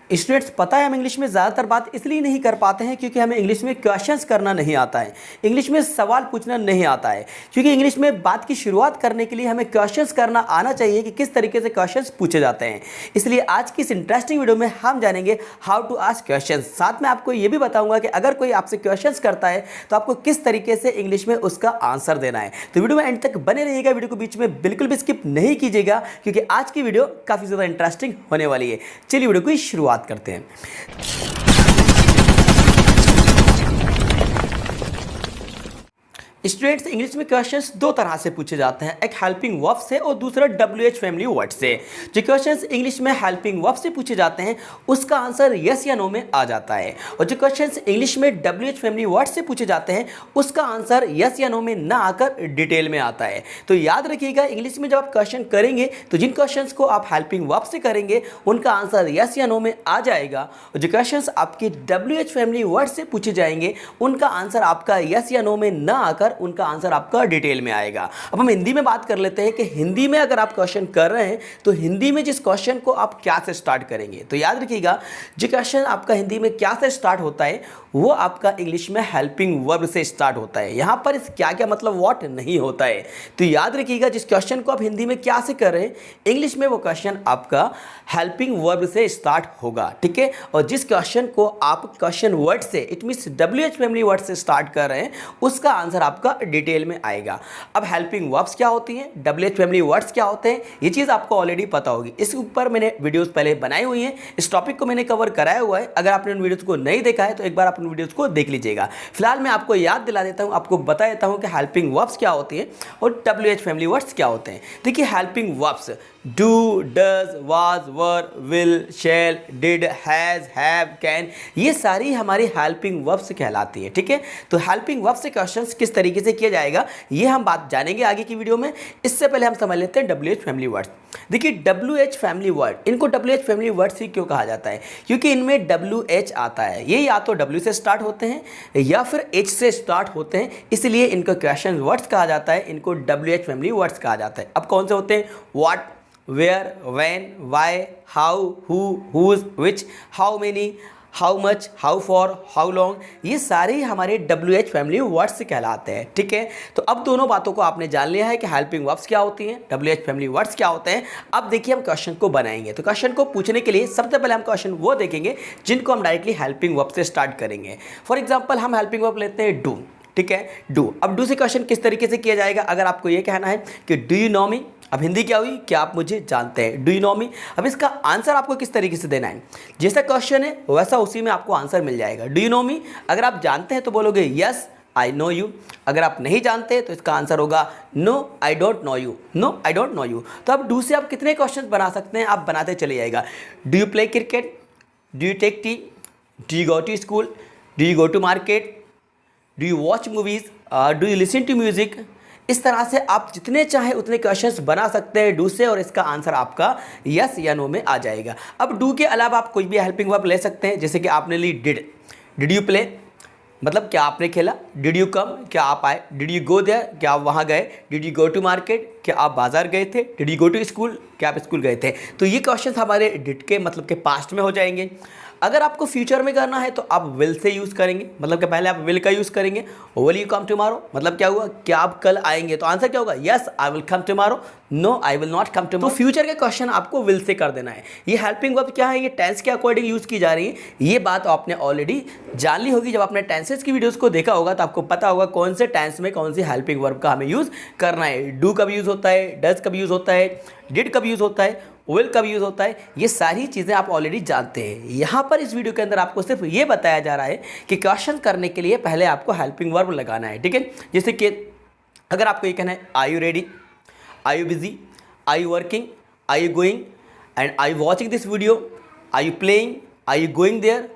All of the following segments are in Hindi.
स्टूडेंट्स, पता है हम इंग्लिश में ज़्यादातर बात इसलिए नहीं कर पाते हैं क्योंकि हमें इंग्लिश में क्वेश्चंस करना नहीं आता है, इंग्लिश में सवाल पूछना नहीं आता है। क्योंकि इंग्लिश में बात की शुरुआत करने के लिए हमें क्वेश्चंस करना आना चाहिए कि किस तरीके से क्वेश्चंस पूछे जाते हैं। इसलिए आज की इस इंटरेस्टिंग वीडियो में हम जानेंगे हाउ टू आस्क क्वेश्चंस। साथ में आपको ये भी बताऊंगा कि अगर कोई आपसे क्वेश्चंस करता है तो आपको किस तरीके से इंग्लिश में उसका आंसर देना है। तो वीडियो में एंड तक बने रहिएगा, वीडियो को बीच में बिल्कुल भी स्किप नहीं कीजिएगा क्योंकि आज की वीडियो काफ़ी ज़्यादा इंटरेस्टिंग होने वाली है। चलिए वीडियो की शुरुआत करते हैं। स्टूडेंट्स, इंग्लिश में क्वेश्चंस दो तरह से पूछे जाते हैं, एक हेल्पिंग वर्ब से और दूसरा WH फैमिली वर्ड से। जो क्वेश्चंस इंग्लिश में हेल्पिंग वर्ब से पूछे जाते हैं उसका आंसर यस या नो में आ जाता है, और जो क्वेश्चंस इंग्लिश में WH फैमिली वर्ड से पूछे जाते हैं उसका आंसर यस या नो में ना आकर डिटेल में आता है। तो याद रखिएगा, इंग्लिश में जब आप क्वेश्चन करेंगे तो जिन क्वेश्चंस को आप हेल्पिंग वर्ब से करेंगे उनका आंसर यस या नो में आ जाएगा, और जो क्वेश्चंस आपके WH फैमिली वर्ड से पूछे जाएंगे उनका आंसर आपका यस या नो में ना आकर उनका आंसर आपका डिटेल में आएगा। अब हम हिंदी में बात कर लेते हैं कि हिंदी में अगर आप क्वेश्चन कर रहे हैं तो हिंदी में जिस क्वेश्चन को आप क्या से स्टार्ट करेंगे। तो याद रखिएगा, जो क्वेश्चन आपका हिंदी में क्या से स्टार्ट होता है वो आपका इंग्लिश में हेल्पिंग वर्ब से स्टार्ट होता है। यहाँ पर इस क्या क्या मतलब व्हाट नहीं होता है। तो याद रखिएगा, जिस क्वेश्चन को आप हिंदी में क्या से कर रहे हैं इंग्लिश में वो क्वेश्चन आपका हेल्पिंग वर्ब से स्टार्ट होगा, ठीक है। और जिस क्वेश्चन को आप क्वेश्चन वर्ड से, it means WH family word से स्टार्ट कर रहे हैं उसका आंसर आपका डिटेल में आएगा। अब हेल्पिंग वर्ब्स क्या होती हैं, WH फैमिली वर्ड्स क्या होते हैं, ये चीज़ आपको ऑलरेडी पता होगी। इसके ऊपर मैंने वीडियोस पहले बनाई हुई हैं, इस टॉपिक को मैंने कवर कराया हुआ है। अगर आपने उन वीडियोस को नहीं देखा है तो एक बार आप उन वीडियोस को देख लीजिएगा। फिलहाल मैं आपको याद दिला देता हूँ, आपको बता देता हूँ कि हेल्पिंग वर्ब्स क्या होती हैं और WH फैमिली वर्ड्स क्या होते हैं। देखिए, helping verbs do, does, was, were, will, shall, did, has, have, can, ये सारी हमारी हेल्पिंग वर्ब्स कहलाती है, ठीक है। तो हेल्पिंग वर्ब्स से क्वेश्चंस किस तरीके से किया जाएगा ये हम बात जानेंगे आगे की वीडियो में। इससे पहले हम समझ लेते हैं WH फैमिली वर्ड्स। देखिए, WH फैमिली वर्ड, इनको WH फैमिली वर्ड्स ही क्यों कहा जाता है, क्योंकि इनमें WH आता है। ये या तो W से स्टार्ट होते हैं या फिर H से स्टार्ट होते हैं, इसलिए इनको क्वेश्चन वर्ड्स कहा जाता है, इनको WH फैमिली वर्ड्स कहा जाता है। अब कौन से होते हैं, what, where, when, why, how, who, whose, which, how many, how much, how far, how long, ये सारे हमारे WH फैमिली वर्ड्स कहलाते हैं, ठीक है। तो अब दोनों बातों को आपने जान लिया है कि हेल्पिंग वर्ब्स क्या होती हैं, WH फैमिली वर्ड्स क्या होते हैं। अब देखिए, हम क्वेश्चन को बनाएंगे। तो क्वेश्चन को पूछने के लिए सबसे पहले हम क्वेश्चन वो देखेंगे जिनको हम डायरेक्टली हेल्पिंग वर्ब से स्टार्ट करेंगे। फॉर एग्जाम्पल, हम हेल्पिंग वर्ब लेते हैं डू, ठीक है, डू। अब डू से क्वेश्चन किस तरीके से किया जाएगा, अगर आपको ये कहना है कि डू यू नो मी, अब हिंदी क्या हुई, क्या आप मुझे जानते हैं, डू यू नो मी। अब इसका आंसर आपको किस तरीके से देना है, जैसा क्वेश्चन है वैसा उसी में आपको आंसर मिल जाएगा। डू यू नो मी, अगर आप जानते हैं तो बोलोगे यस आई नो यू, अगर आप नहीं जानते तो इसका आंसर होगा no I don't know you, no I don't know you. तो अब डू से आप कितने क्वेश्चन बना सकते हैं, आप बनाते चले जाएगा। Do you play cricket, do you take tea, do you go to school, do you go to market, do you watch movies, do you listen to music. इस तरह से आप जितने चाहे उतने क्वेश्चंस बना सकते हैं डू से, और इसका आंसर आपका यस या नो में आ जाएगा। अब डू के अलावा आप कोई भी हेल्पिंग वर्ब ले सकते हैं, जैसे कि आपने ली डिड, डिड यू प्ले, मतलब क्या आपने खेला, डिड यू कम, क्या आप आए, डिड यू गो देयर, क्या आप वहाँ गए, did you go to market, क्या आप बाजार गए थे, did you go to school, क्या आप स्कूल गए थे। तो ये क्वेश्चन हमारे डिड के मतलब के पास्ट में हो जाएंगे। अगर आपको फ्यूचर में करना है तो आप विल से यूज़ करेंगे, मतलब कि पहले आप विल का यूज़ करेंगे। विल यू कम टुमारो, मतलब क्या हुआ, क्या आप कल आएंगे, तो आंसर क्या होगा, yes I will come tomorrow, no I will not come tomorrow. तो फ्यूचर के क्वेश्चन आपको विल से कर देना है। ये हेल्पिंग वर्ब क्या है, ये टेंस के अकॉर्डिंग यूज़ की जा रही है। ये बात आपने ऑलरेडी जान ली होगी, जब आपने टेंसेस की वीडियोज़ को देखा होगा तो आपको पता होगा कौन से टेंस में कौन सी हेल्पिंग वर्ब का हमें यूज़ करना है। डू कब यूज़ होता है, डज कब यूज़ होता है, डिड कब यूज़ होता है, विल कब यूज़ होता है, ये सारी चीज़ें आप ऑलरेडी जानते हैं। यहाँ पर इस वीडियो के अंदर आपको सिर्फ ये बताया जा रहा है कि क्वेश्चन करने के लिए पहले आपको हेल्पिंग वर्ब लगाना है, ठीक है। जैसे कि अगर आपको ये कहना है are you ready, are you busy, are you working, are you going, and are you watching this video, are you playing, are you going there,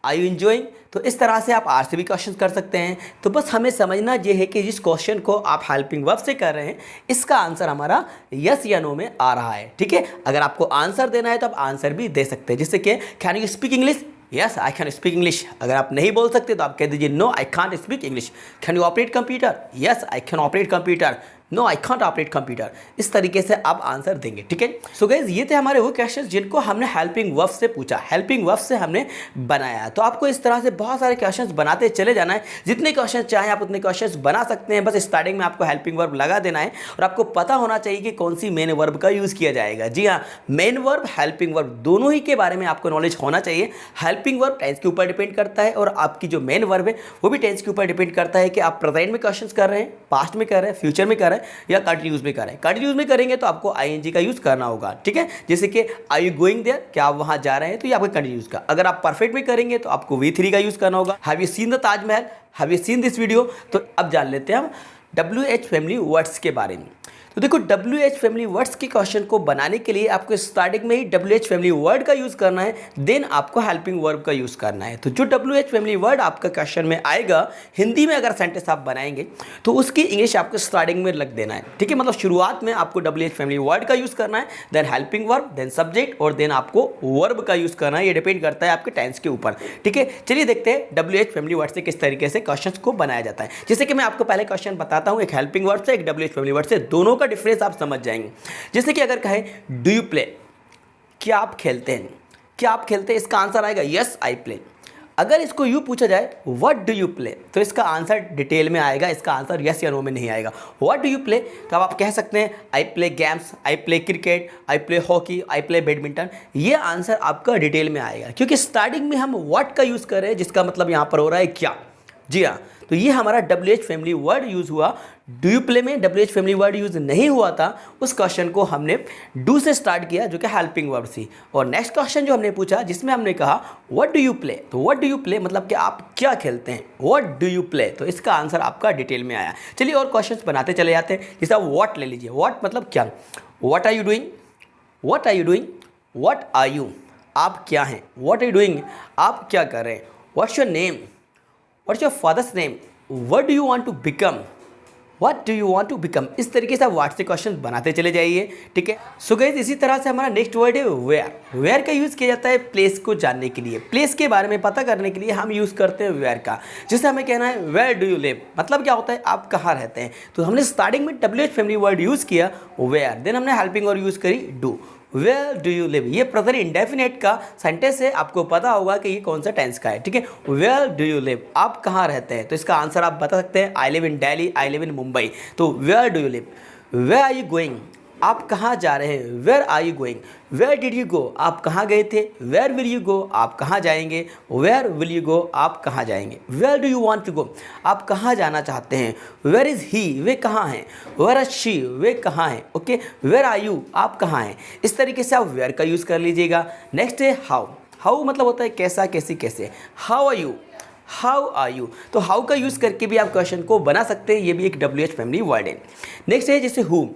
are you enjoying, तो इस तरह से आप आर से भी क्वेश्चन कर सकते हैं। तो बस हमें समझना ये है कि जिस क्वेश्चन को आप हेल्पिंग वर्ब से कर रहे हैं इसका आंसर हमारा यस या नो में आ रहा है, ठीक है। अगर आपको आंसर देना है तो आप आंसर भी दे सकते हैं, जैसे कि can you speak English, yes I can speak English. अगर आप नहीं बोल सकते तो आप कह दीजिए no I can't speak English. Can you operate computer, yes I can operate computer. No I can't operate computer. इस तरीके से आप आंसर देंगे, ठीक है। सो गाइस ये थे हमारे वो क्वेश्चन जिनको हमने हेल्पिंग वर्ब से पूछा, हेल्पिंग वर्ब से हमने बनाया। तो आपको इस तरह से बहुत सारे क्वेश्चंस बनाते चले जाना है, जितने क्वेश्चन चाहें आप उतने क्वेश्चंस बना सकते हैं। बस स्टार्टिंग में आपको हेल्पिंग वर्ब लगा देना है और आपको पता होना चाहिए कि कौन सी मेन वर्ब का यूज़ किया जाएगा। जी हाँ, मेन वर्ब हेल्पिंग वर्ब दोनों ही के बारे में आपको नॉलेज होना चाहिए। हेल्पिंग वर्ब टेंस के ऊपर डिपेंड करता है और आपकी जो मेन वर्ब है वो भी टेंस के ऊपर डिपेंड करता है कि आप प्रेजेंट में क्वेश्चंस कर रहे हैं, पास्ट में कर रहे हैं, फ्यूचर में कर रहे हैं या कंटिन्यूस में कर रहे हैं। कंटिन्यूस में करेंगे तो आपको आईएनजी का यूज़ करना होगा, ठीक है। जैसे कि आर यू गोइंग देयर, क्या आप वहाँ जा रहे हैं, तो ये आपका कंटिन्यूस का। अगर आप परफेक्ट में करेंगे तो आपको V3 का यूज़ करना होगा। Have you seen the Taj Mahal, have you seen this video. तो अब जान लेते हैं हम WH फैमिली वर्ड्स के बारे में। तो देखो WH फैमिली वर्ड्स के क्वेश्चन को बनाने के लिए आपको स्टार्टिंग में ही WH फैमिली वर्ड का यूज़ करना है, देन आपको हेल्पिंग वर्ब का यूज़ करना है। तो जो WH फैमिली वर्ड आपका क्वेश्चन में आएगा, हिंदी में अगर सेंटेंस आप बनाएंगे तो उसकी इंग्लिश आपको स्टार्टिंग में लग देना है, ठीक है। मतलब शुरुआत में आपको WH फैमिली वर्ड का यूज़ करना है, then helping verb, then subject और देन आपको वर्ब का यूज़ करना है। ये डिपेंड करता है आपके टेंस के ऊपर, ठीक है। चलिए देखते हैं WH फैमिली वर्ड से किस तरीके से क्वेश्चन को बनाया जाता है। जैसे कि मैं आपको पहले क्वेश्चन बताता हूँ, एक हेल्पिंग वर्ड से, एक WH फैमिली वर्ड से, दोनों का डिफरेंस आप समझ जाएंगे। जैसे कि अगर कहें डू यू प्ले, क्या आप खेलते हैं, क्या आप खेलते हैं, इसका आंसर आएगा यस आई प्ले। अगर इसको यू पूछा जाए व्हाट डू यू प्ले, तो इसका आंसर डिटेल में आएगा, इसका आंसर यस या नो में नहीं आएगा। व्हाट डू यू प्ले, तो आप कह सकते हैं I play games, I play cricket, I play hockey, I play badminton. ये आंसर आपका डिटेल में आएगा, क्योंकि स्टार्टिंग में हम व्हाट का यूज़ कर रहे हैं, जिसका मतलब यहाँ पर हो रहा है क्या। जी हाँ, तो ये हमारा WH फैमिली वर्ड यूज़ हुआ। डू यू प्ले में WH फैमिली वर्ड यूज़ नहीं हुआ था, उस क्वेश्चन को हमने डू से स्टार्ट किया, जो कि हेल्पिंग वर्ब थी। और नेक्स्ट क्वेश्चन जो हमने पूछा, जिसमें हमने कहा व्हाट डू यू प्ले, तो व्हाट डू यू प्ले मतलब कि आप क्या खेलते हैं, व्हाट डू यू प्ले, तो इसका आंसर आपका डिटेल में आया। चलिए और क्वेश्चन बनाते चले जाते हैं। जैसे आप व्हाट ले लीजिए, व्हाट मतलब क्या, what are you doing, what are you doing, what are you, आप क्या हैं, व्हाट आर यू डूइंग, आप क्या कर रहे हैं, what's your name, what's your father's name, what do you want to become, what do you want to become. इस तरीके से आप व्हाट से क्वेश्चन बनाते चले जाइए, ठीक है। सो गाइस इसी तरह से हमारा नेक्स्ट वर्ड है वेयर। वेयर का यूज़ किया जाता है प्लेस को जानने के लिए, प्लेस के बारे में पता करने के लिए हम यूज़ करते हैं वेयर का। जैसे हमें कहना है वेयर डू यू लिव, मतलब क्या होता है, आप कहाँ रहते हैं। तो हमने स्टार्टिंग में WH फैमिली वर्ड यूज़ किया वेयर, देन हमने हेल्पिंग वर्ड यूज़ करी do. Where do you live, ये प्रेजेंट इंडेफिनेट का सेंटेंस है, आपको पता होगा कि ये कौन सा टेंस का है, ठीक है। वेयर डू यू लिव, आप कहाँ रहते हैं, तो इसका आंसर आप बता सकते हैं I live in Delhi, I live in Mumbai. तो where do you live. Where are you going, आप कहाँ जा रहे हैं, where are you going. Where did you go, आप कहाँ गए थे, वेयर विल यू गो, आप कहाँ जाएंगे, वेयर विल यू गो, आप कहाँ जाएंगे। Where do you want to go, आप कहाँ जाना चाहते हैं। वेयर इज़ ही, वे कहाँ हैं। वेयर इज शी, वे कहाँ हैं। ओके, वेयर आर यू, आप कहाँ हैं। इस तरीके से आप वेयर का यूज़ कर लीजिएगा। नेक्स्ट है हाउ। हाउ मतलब होता है कैसा, कैसी, कैसे। How are you, how are you, तो हाउ का यूज़ करके भी आप क्वेश्चन को बना सकते हैं, ये भी एक WH फैमिली वर्ड है। नेक्स्ट है जैसे हु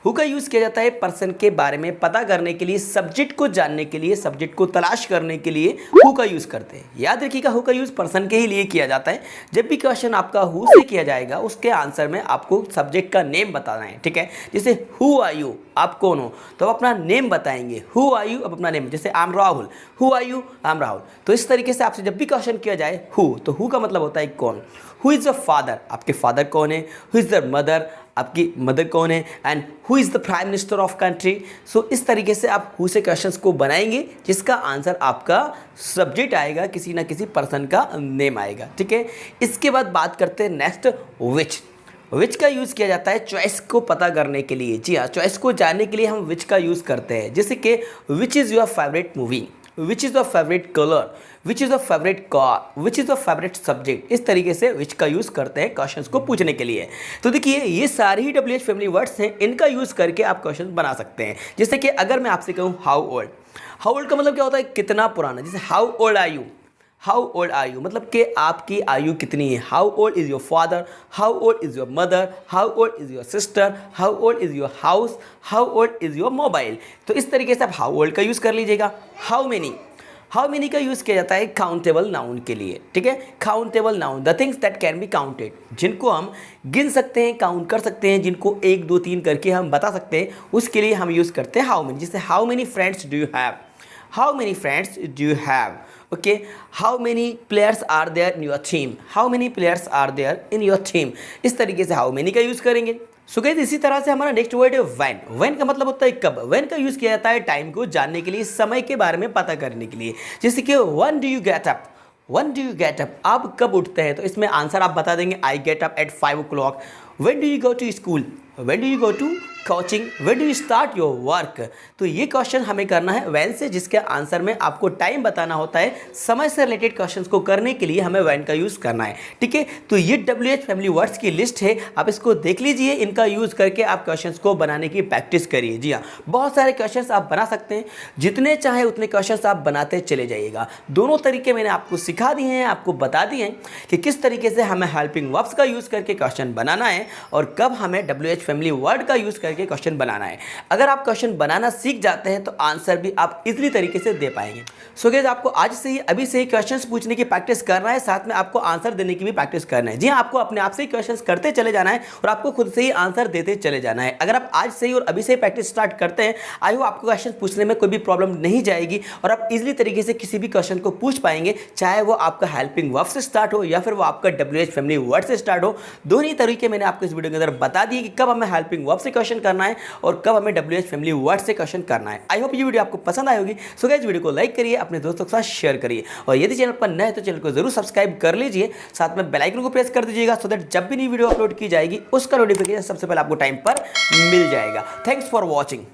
का यूज़ किया जाता है पर्सन के बारे में पता करने के लिए, सब्जेक्ट को जानने के लिए, सब्जेक्ट को तलाश करने के लिए हु का यूज़ करते हैं। याद रखिएगा हु का यूज़ पर्सन के ही लिए किया जाता है। जब भी क्वेश्चन आपका हु से किया जाएगा, उसके आंसर में आपको सब्जेक्ट का नेम बताना है, ठीक है। जैसे हु आर यू, आप कौन हो, तो आप अपना नेम बताएंगे। हु आर यू, अब अपना नेम, जैसे I am Rahul, who are you, I am Rahul. तो इस तरीके से आपसे जब भी क्वेश्चन किया जाए हु, तो हु का मतलब होता है कौन। हु इज़ द फादर, आपके फादर कौन है। हु इज़ द मदर, आपकी मदर कौन है। And who is the prime minister of country. So इस तरीके से आप हु से क्वेश्चंस को बनाएंगे, जिसका आंसर आपका सब्जेक्ट आएगा, किसी ना किसी पर्सन का नेम आएगा, ठीक है। इसके बाद बात करते हैं नेक्स्ट विच। विच का यूज़ किया जाता है चॉइस को पता करने के लिए। जी हाँ, चॉइस को जानने के लिए हम विच का यूज़ करते हैं। जैसे कि which is your favourite movie, which is your favourite colour, which is your favourite car, which is your favourite subject. इस तरीके से विच का यूज़ करते हैं क्वेश्चंस को पूछने के लिए। तो देखिए ये सारे ही WH फैमिली वर्ड्स हैं, इनका यूज़ करके आप क्वेश्चन बना सकते हैं। जैसे कि अगर मैं आपसे कहूँ हाउ ओल्ड, हाउ ओल्ड का मतलब क्या होता है, कितना पुराना। जैसे how old are you, how old are you मतलब कि आपकी आयु कितनी है। How old is your father, how old is your mother, how old is your sister, how old is your house, how old is your mobile. तो इस तरीके से आप हाउ ओल्ड का यूज़ कर लीजिएगा। हाउ मेनी, हाउ मेनी का यूज़ किया जाता है काउंटेबल नाउन के लिए, ठीक है। Countable noun, the things that can be counted, जिनको हम गिन सकते हैं, काउंट कर सकते हैं, जिनको 1 2 3 करके हम बता सकते हैं, उसके लिए हम यूज़ करते हैं हाउ मेनी। जैसे how many friends do you have, how many friends do you have. Okay, how many players are there in your team, how many players are there in your team. इस तरीके से हाउ मेनी का यूज़ करेंगे। सो गाइस इसी तरह से हमारा नेक्स्ट वर्ड है व्हेन। व्हेन का मतलब होता है कब। व्हेन का यूज किया जाता है टाइम को जानने के लिए, समय के बारे में पता करने के लिए। जैसे कि when do you get up, when do you get up, आप कब उठते हैं, तो इसमें आंसर आप बता देंगे I get up at 5 o'clock। When do you go to school, when do you go to coaching, when do you start your work. तो ये क्वेश्चन हमें करना है व्हेन से, जिसके आंसर में आपको टाइम बताना होता है। समय से रिलेटेड क्वेश्चंस को करने के लिए हमें व्हेन का यूज़ करना है, ठीक है। तो ये WH फैमिली वर्ड्स की लिस्ट है, आप इसको देख लीजिए। इनका यूज़ करके आप क्वेश्चंस को बनाने की प्रैक्टिस करिए। जी हाँ, बहुत सारे क्वेश्चंस आप बना सकते हैं, जितने चाहे उतने क्वेश्चंस आप बनाते चले जाइएगा। दोनों तरीके मैंने आपको सिखा दिए हैं, आपको बता दिए हैं कि किस तरीके से हमें हेल्पिंग वर्ब्स का यूज़ करके क्वेश्चन बनाना है और कब हमें WH फैमिली वर्ड का यूज़ करके क्वेश्चन बनाना है। अगर आप क्वेश्चन बनाना सीख जाते हैं तो आंसर भी आप इजीली तरीके से दे पाएंगे। सो गाइस आपको आज से ही, अभी से ही क्वेश्चंस पूछने की प्रैक्टिस करना है, साथ में आपको आंसर देने की भी प्रैक्टिस करना है। जी हाँ, आपको अपने आप से ही क्वेश्चंस करते चले जाना है और आपको खुद से ही आंसर देते चले जाना है। अगर आप आज से ही और अभी से ही प्रैक्टिस स्टार्ट करते हैं, आई होप आपको क्वेश्चन पूछने में कोई भी प्रॉब्लम नहीं जाएगी और आप इजीली तरीके से किसी भी क्वेश्चन को पूछ पाएंगे, चाहे वो आपका हेल्पिंग वर्ब से स्टार्ट हो या फिर वो आपका WH फैमिली वर्ड से स्टार्ट हो। दोनों ही तरीके मैंने आपको इस वीडियो के अंदर बता दिए कि कब हमें हेल्पिंग वर्ब से क्वेश्चन करना है और कब हमें WH फैमिली वर्ड से क्वेश्चन करना है। आई होप ये वीडियो आपको पसंद आई होगी। सो गाइस वीडियो को लाइक करिए, अपने दोस्तों के साथ शेयर करिए और यदि चैनल पर नए हैं तो चैनल को जरूर सब्सक्राइब कर लीजिए, साथ में बेल आइकन को प्रेस कर दीजिएगा सो दैट जब भी नई वीडियो अपलोड की जाएगी उसका नोटिफिकेशन सबसे पहले आपको टाइम पर मिल जाएगा। Thanks for watching.